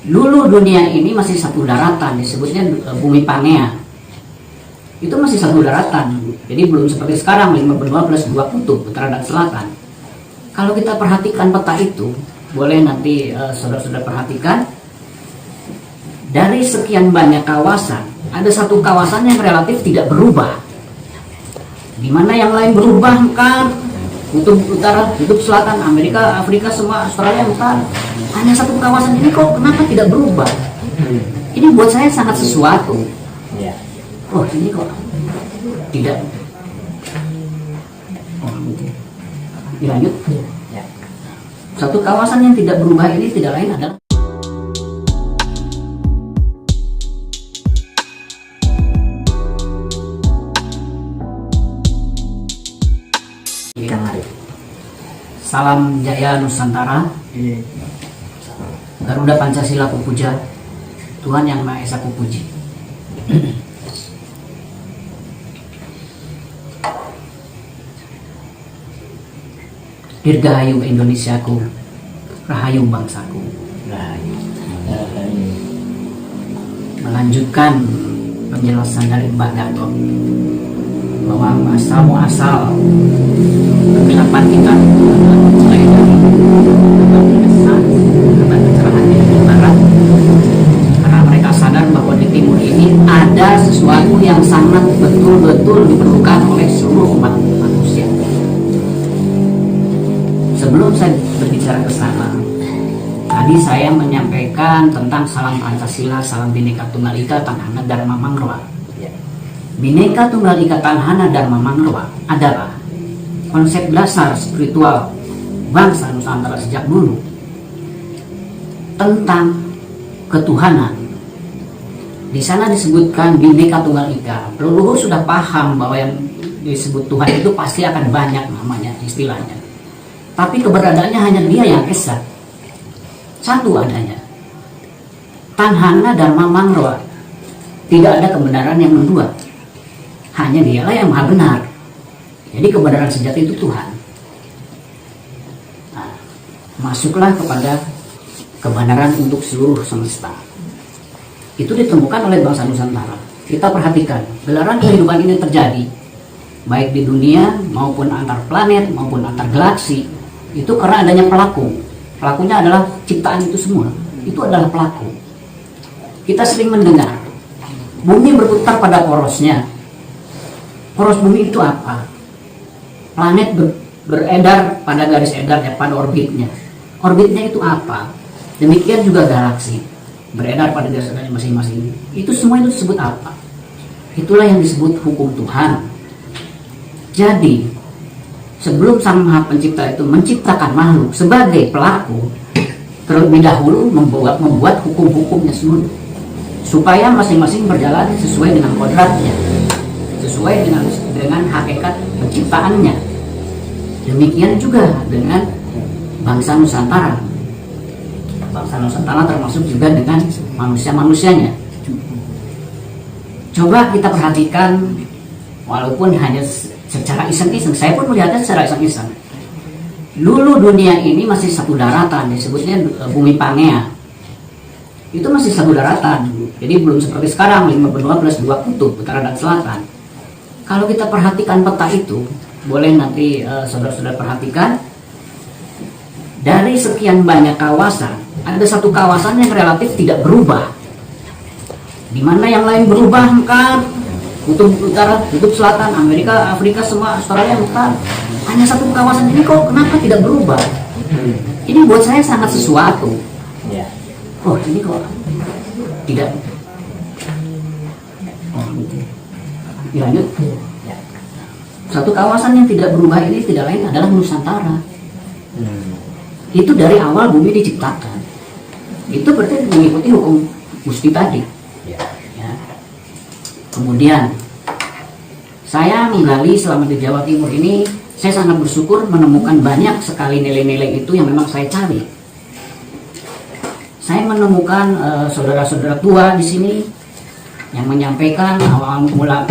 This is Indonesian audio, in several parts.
Dulu dunia ini masih satu daratan, disebutnya bumi Pangea. Itu masih satu daratan, jadi belum seperti sekarang 5 benua plus 2 kutub, utara dan selatan. Kalau kita perhatikan peta itu, boleh nanti saudara-saudara perhatikan, dari sekian banyak kawasan, ada satu kawasan yang relatif tidak berubah. Di mana yang lain berubah kan, kutub utara, kutub selatan, Amerika, Afrika, semua, Australia, bukan. Hanya satu kawasan ini kok kenapa tidak berubah? Ini buat saya sangat sesuatu. Oh ini kok tidak. Oh gitu. Dilanjut. Satu kawasan yang tidak berubah ini tidak lain adalah Salam Jaya Nusantara. Garuda Pancasila Kupuja, Tuhan Yang Maha Esa Kupuji. Dirgahayu Indonesiaku, Rahayu bangsaku. Melanjutkan penjelasan dari Mbak Gatot bahwa asal kegelapan kita mulai dari kecerahan di barat, karena mereka sadar bahwa di timur ini ada sesuatu yang sangat betul-betul diperlukan oleh seluruh umat manusia. Sebelum saya berbicara ke sana, tadi saya menyampaikan tentang salam Pancasila, salam Bhinneka Tunggal Ika, Tanhana Dharma Mangroa. Bhinneka Tunggal Ika Tanhana Dharma Mangroa adalah konsep dasar spiritual bangsa Nusantara sejak dulu tentang ketuhanan. Di sana disebutkan Bhinneka Tunggal Ika. Leluhur sudah paham bahwa yang disebut Tuhan itu pasti akan banyak namanya, istilahnya. Tapi keberadaannya hanya Dia yang esa, satu adanya. Tanhana Dharma Mangroa, tidak ada kebenaran yang kedua, hanya Dialah yang maha benar. Jadi kebenaran sejati itu Tuhan. Nah, masuklah kepada kebenaran untuk seluruh semesta. Itu ditemukan oleh bangsa Nusantara. Kita perhatikan, gelaran kehidupan ini terjadi baik di dunia maupun antar planet maupun antar galaksi. Itu karena adanya pelaku. Pelakunya adalah ciptaan itu semua. Itu adalah pelaku. Kita sering mendengar bumi berputar pada porosnya. Poros bumi itu apa? Planet beredar pada garis edarnya, pada orbitnya. Orbitnya itu apa? Demikian juga galaksi beredar pada garis edarnya masing-masing. Itu semua itu disebut apa? Itulah yang disebut hukum Tuhan. Jadi sebelum Sang Maha Pencipta itu menciptakan makhluk sebagai pelaku, terlebih dahulu membuat hukum-hukumnya semua supaya masing-masing berjalan sesuai dengan kodratnya, sesuai dengan hakikat penciptaannya. Demikian juga dengan bangsa Nusantara. Bangsa Nusantara termasuk juga dengan manusia-manusianya. Coba kita perhatikan, walaupun hanya secara iseng-iseng, saya pun melihatnya secara iseng-iseng. Dulu dunia ini masih satu daratan, disebutnya bumi Pangea. Itu masih satu daratan, jadi belum seperti sekarang 5 benua plus 2 kutub, utara dan selatan. Kalau kita perhatikan peta itu, boleh nanti saudara-saudara perhatikan, dari sekian banyak kawasan, ada satu kawasan yang relatif tidak berubah. Di mana yang lain berubah kan, kutub utara, kutub selatan, Amerika, Afrika, semua, Australia, bukan. Hanya satu kawasan ini kok kenapa tidak berubah? Ini buat saya sangat sesuatu. Oh ini kok tidak. Oh gitu. Dilanjut. Satu kawasan yang tidak berubah ini tidak lain adalah Nusantara. Itu dari awal bumi diciptakan. Itu berarti mengikuti hukum Gusti tadi. Ya. Kemudian saya menggali selama di Jawa Timur ini, saya sangat bersyukur menemukan banyak sekali nilai-nilai itu yang memang saya cari. Saya menemukan saudara-saudara tua di sini yang menyampaikan awal mula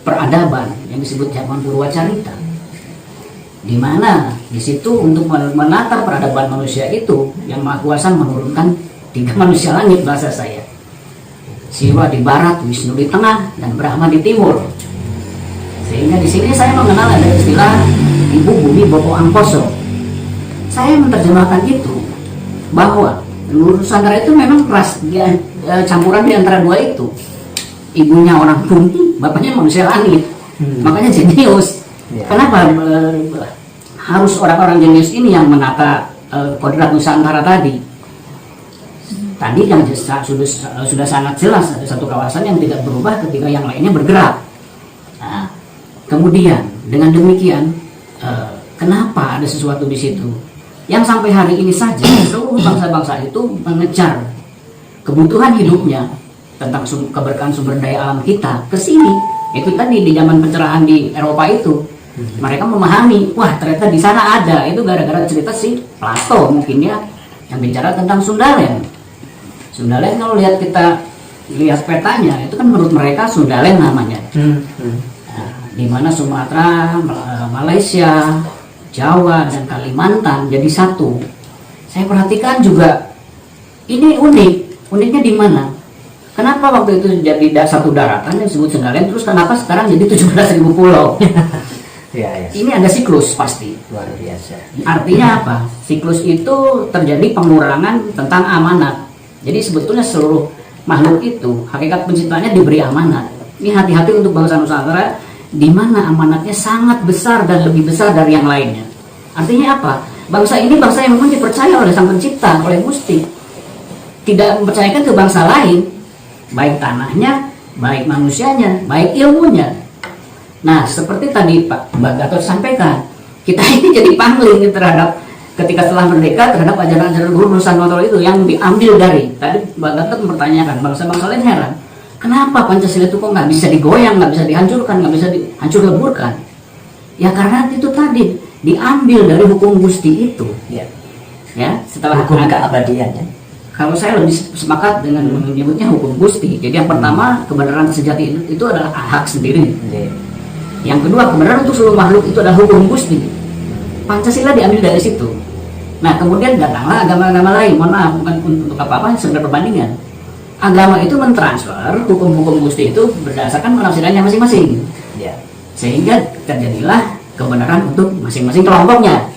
peradaban yang disebut zaman Purwacarita, di mana di situ untuk menata peradaban manusia itu yang Maha Kuasa menurunkan tiga manusia langit bahasa saya. Siwa di barat, Wisnu di tengah, dan Brahma di timur. Sehingga di sini saya mengenal ada istilah Ibu Bumi Bopo Angkoso. Saya menerjemahkan itu bahwa Nusantara itu memang ras campuran di antara dua itu. Ibunya orang bumi, bapaknya manusia langit. Makanya jenius. Kenapa harus orang-orang jenius ini yang menata kodrat Nusantara tadi? Tadi yang sudah sangat jelas ada satu kawasan yang tidak berubah ketika yang lainnya bergerak. Nah, kemudian dengan demikian, kenapa ada sesuatu di situ? Yang sampai hari ini saja seluruh bangsa-bangsa itu mengejar kebutuhan hidupnya tentang keberkahan sumber daya alam kita ke sini. Itu tadi di zaman pencerahan di Eropa itu, mereka memahami, wah ternyata di sana ada. Itu gara-gara cerita si Plato mungkin ya, yang bicara tentang Sundalen. Sundalen kalau kita lihat petanya, itu kan menurut mereka Sundalen namanya. Nah, di mana Sumatera, Malaysia, Jawa dan Kalimantan jadi satu. Saya perhatikan juga ini uniknya di mana? Kenapa waktu itu jadi satu daratan yang disebut Sundalen, terus kenapa sekarang jadi 17.000 pulau? Ya. Ini ada siklus pasti. Luar biasa. Artinya apa? Siklus itu terjadi pengurangan tentang amanat. Jadi sebetulnya seluruh makhluk itu hakikat penciptanya diberi amanat. Ini hati-hati untuk bangsa Nusantara di mana amanatnya sangat besar dan lebih besar dari yang lainnya. Artinya apa? Bangsa ini bangsa yang memang dipercaya oleh Sang Pencipta, oleh Gusti. Tidak mempercayakan ke bangsa lain, baik tanahnya, baik manusianya, baik ilmunya. Nah, seperti tadi Mbak Gatot sampaikan, kita ini jadi pangling terhadap ketika setelah merdeka terhadap ajaran-ajaran Guru Nusantara itu yang diambil dari. Tadi Mbak Gatot mempertanyakan, bangsa-bangsa lain heran, kenapa Pancasila itu kok nggak bisa digoyang, nggak bisa dihancurkan, nggak bisa dihancur leburkan? Ya karena itu tadi diambil dari hukum Gusti itu. Ya, setelah hukum keabadian ya. Kalau saya lebih sepakat dengan menyebutnya hukum Gusti. Jadi yang pertama, kebenaran sejati itu adalah hak sendiri. Yang kedua, kebenaran untuk seluruh makhluk itu adalah hukum Gusti. Pancasila diambil dari situ. Nah, kemudian datanglah agama-agama lain. Mohon maaf, bukan untuk apa-apa, sekedar perbandingan. Agama itu mentransfer hukum-hukum Gusti itu berdasarkan penafsirannya masing-masing. Sehingga terjadilah kebenaran untuk masing-masing kelompoknya.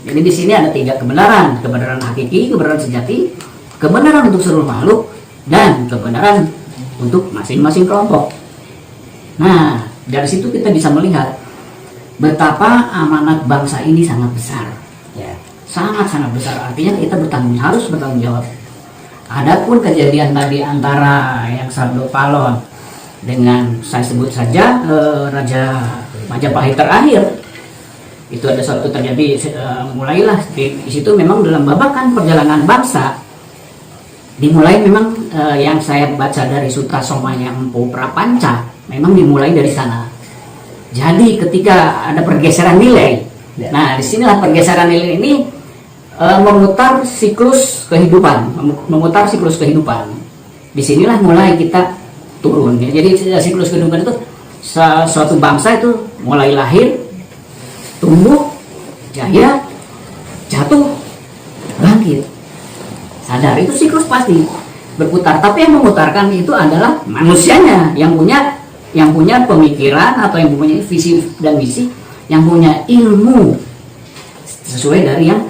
Jadi di sini ada tiga kebenaran: kebenaran hakiki, kebenaran sejati, kebenaran untuk seluruh makhluk, dan kebenaran untuk masing-masing kelompok. Nah, dari situ kita bisa melihat betapa amanat bangsa ini sangat besar. Sangat-sangat besar. Artinya kita harus bertanggung jawab. Adapun kejadian tadi antara yang Sabdo Palon dengan saya sebut saja Raja Majapahit terakhir, itu ada suatu terjadi mulailah di situ memang dalam babakan perjalanan bangsa dimulai memang yang saya baca dari Sutra Somaya Empu Prapanca memang dimulai dari sana. Jadi ketika ada pergeseran nilai, nah disinilah pergeseran nilai ini memutar siklus kehidupan, disinilah mulai kita turun. Jadi siklus kehidupan itu suatu bangsa itu mulai lahir, tumbuh, jaya, jatuh, bangkit, sadar. Itu siklus pasti berputar. Tapi yang memutarkan itu adalah manusianya yang punya pemikiran atau yang punya visi dan misi, yang punya ilmu sesuai dari yang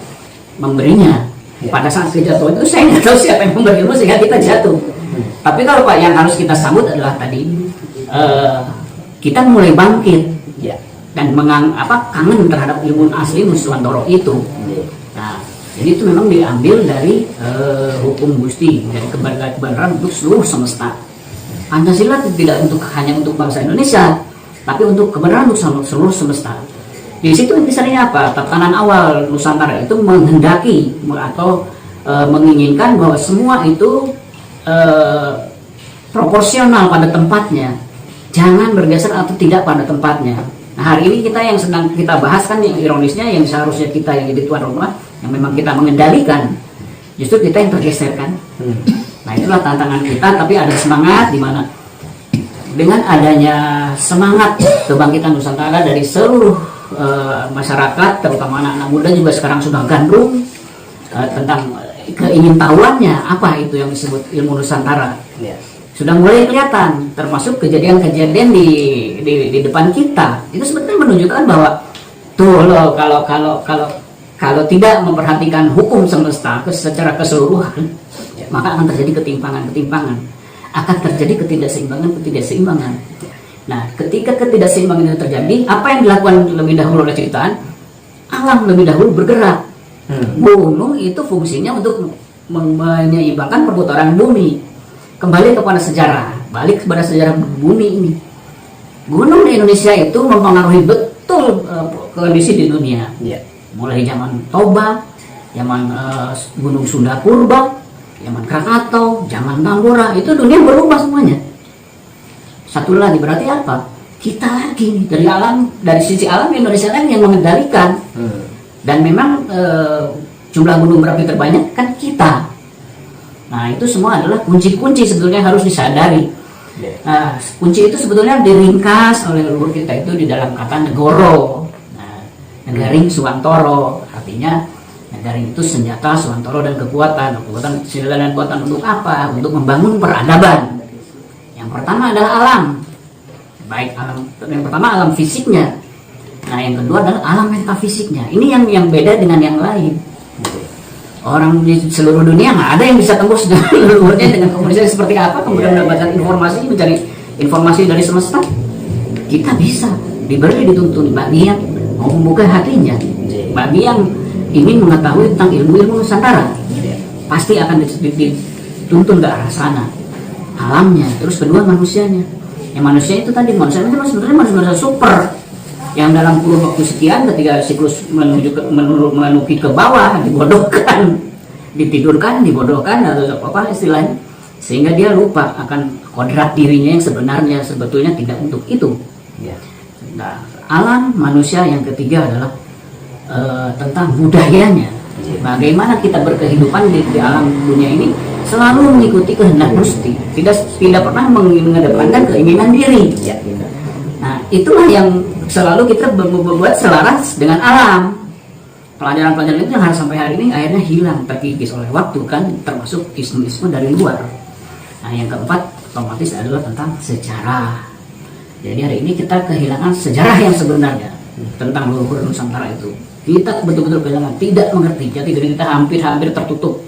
memberinya. Pada saat kejatuhan itu saya nggak tahu siapa yang memberi ilmu sehingga kita jatuh. Tapi kalau Pak yang harus kita sambut adalah tadi kita mulai bangkit dan kangen terhadap ilmu asli Nuswantoro itu. Nah, jadi itu memang diambil dari hukum Gusti, dari kebenaran untuk seluruh semesta. Pancasila tidak hanya untuk bangsa Indonesia, tapi untuk kebenaran untuk seluruh semesta. Di situ misalnya apa? Tatanan awal Nusantara itu menghendaki atau menginginkan bahwa semua itu proporsional pada tempatnya, jangan bergeser atau tidak pada tempatnya. Nah, hari ini kita yang sedang kita bahas kan yang ironisnya yang seharusnya kita yang jadi tuan rumah, yang memang kita mengendalikan, justru kita yang tergeser kan. Nah, itulah tantangan kita, tapi ada semangat di mana dengan adanya semangat kebangkitan Nusantara dari seluruh masyarakat, terutama anak-anak muda juga sekarang sudah gandrung tentang keingintahuannya apa itu yang disebut ilmu Nusantara Ya. sudah mulai kelihatan, termasuk kejadian-kejadian di depan kita. Itu sebetulnya menunjukkan bahwa tuh loh, kalau tidak memperhatikan hukum semesta secara keseluruhan, maka akan terjadi ketimpangan, akan terjadi ketidakseimbangan. Nah, ketika ketidakseimbangan itu terjadi, apa yang dilakukan lebih dahulu oleh ciptaan? Alam lebih dahulu bergerak. Gunung itu fungsinya untuk menyeimbangkan perputaran bumi. Kembali kepada sejarah, balik kepada sejarah bumi ini. Gunung di Indonesia itu mempengaruhi betul kondisi di dunia. Ya. Mulai zaman Toba, zaman Gunung Sunda Purba, zaman Krakatau, zaman Tambora, itu dunia berubah semuanya. Satu lagi berarti apa? Kita lagi dari alam, dari sisi alam Indonesia lagi yang mengendalikan. Dan memang jumlah gunung berapi terbanyak kan kita. Nah, itu semua adalah kunci-kunci sebetulnya harus disadari. Nah, kunci itu sebetulnya diringkas oleh leluhur kita itu di dalam kata negoro. Nah, negaring suwantoro, artinya negaring itu senjata, suwantoro dan kekuatan. Kekuatan senjata dan kekuatan untuk apa? Untuk membangun peradaban. Yang pertama adalah alam. Baik alam, yang pertama alam fisiknya. Nah, yang kedua adalah alam metafisiknya. Ini yang beda dengan yang lain. Orang di seluruh dunia nggak ada yang bisa tembus dengan leluhurnya dengan komunikasi seperti apa, kemudian mendapatkan informasi, mencari informasi dari semesta. Kita bisa diberi, dituntun bagi yang mau membuka hatinya, bagi yang ingin mengetahui tentang ilmu-ilmu Nusantara, pasti akan dituntun ke arah sana. Alamnya, terus kedua manusianya. Yang manusia itu tadi, manusia itu sebenarnya manusia super, yang dalam kurun waktu sekian ketika siklus menuju ke bawah dibodohkan, ditidurkan, dibodohkan atau apa istilahnya, sehingga dia lupa akan kodrat dirinya yang sebenarnya sebetulnya tidak untuk itu. Nah, alam manusia yang ketiga adalah tentang budayanya. Bagaimana kita berkehidupan di alam dunia ini selalu mengikuti kehendak Gusti, tidak pernah mengedepankan keinginan diri. Nah, itulah yang selalu kita membuat selaras dengan alam. Pelajaran-pelajaran itu yang harus sampai hari ini akhirnya hilang, terkikis oleh waktu kan, termasuk isme-isme dari luar. Nah, yang keempat otomatis adalah tentang sejarah. Jadi hari ini kita kehilangan sejarah yang sebenarnya tentang leluhur Nusantara itu. Kita betul-betul kehilangan, tidak mengerti. Jadi diri kita hampir tertutup.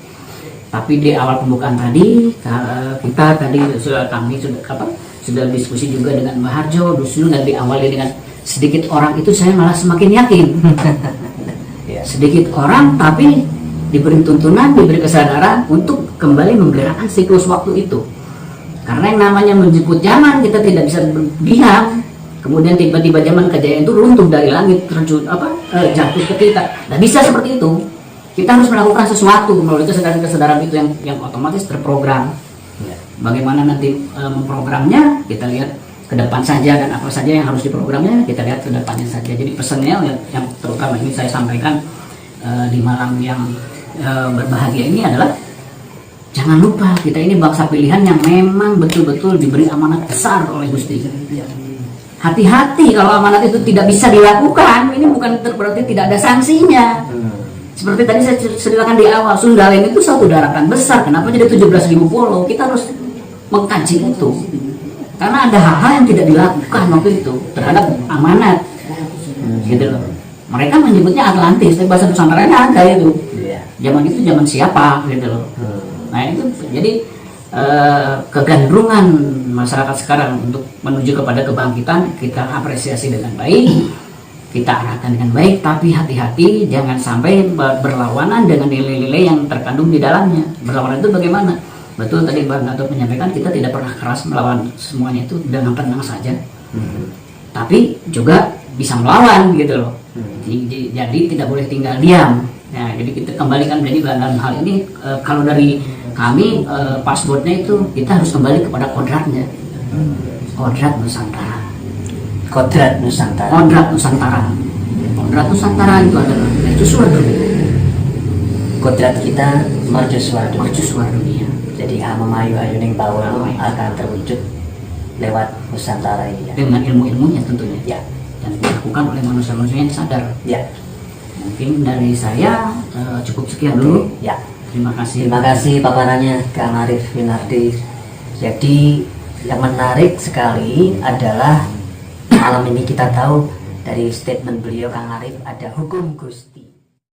Tapi di awal pembukaan tadi kami sudah diskusi juga dengan Mbah Harjo, dulu dan diawali dengan sedikit orang itu saya malah semakin yakin. Sedikit orang tapi diberi tuntunan, diberi kesadaran untuk kembali menggerakkan siklus waktu itu. Karena yang namanya menjemput zaman kita tidak bisa diam. Kemudian tiba-tiba zaman kejayaan itu runtuh dari langit, jatuh ke kita. Tidak bisa seperti itu. Kita harus melakukan sesuatu melalui kesadaran itu yang otomatis terprogram. Bagaimana nanti memprogramnya, kita lihat ke depan saja, dan apa saja yang harus diprogramnya kita lihat ke depannya saja. Jadi pesannya yang terutama ini saya sampaikan di malam yang berbahagia ini adalah jangan lupa kita ini bangsa pilihan yang memang betul-betul diberi amanat besar oleh Gusti. Hati-hati kalau amanat itu tidak bisa dilakukan, ini bukan berarti tidak ada sanksinya. Seperti tadi saya ceritakan di awal, Sundalen itu satu daratan besar, kenapa jadi 17.000 pulau? Kita harus mengkaji itu. Karena ada hal-hal yang tidak dilakukan waktu itu terhadap amanat. Gitu loh. Mereka menyebutnya Atlantis, tapi bahasa Nusantara ada itu. Zaman itu zaman siapa gitu loh. Nah, itu jadi kegandrungan masyarakat sekarang untuk menuju kepada kebangkitan kita apresiasi dengan baik, kita arahkan dengan baik, tapi hati-hati jangan sampai berlawanan dengan nilai-nilai yang terkandung di dalamnya. Berlawanan itu bagaimana? Betul tadi Bang Gatot menyampaikan kita tidak pernah keras melawan semuanya itu dengan tenang saja, tapi juga bisa melawan gitu loh. Jadi tidak boleh tinggal diam. Nah, jadi kita kembalikan jadi dalam hal ini kalau dari kami passwordnya itu kita harus kembali kepada kodratnya. Kodrat Nusantara. Kodrat Nusantara. Kodrat Nusantara. Kodrat Nusantara itu adalah mercusuar dunia. Kodrat kita mercusuar dunia. Mercusuar dunia. Jadi memayu ayuning bawah akan terwujud lewat Nusantara ini ya. Dengan ilmu-ilmunya tentunya. Ya. Yang dilakukan oleh manusia-manusia yang sadar. Ya. Mungkin dari saya cukup sekian dulu. Ya. Terima kasih paparannya Kang Arif Winardi. Jadi yang menarik sekali adalah malam ini kita tahu dari statement beliau Kang Arif ada hukum Gusti.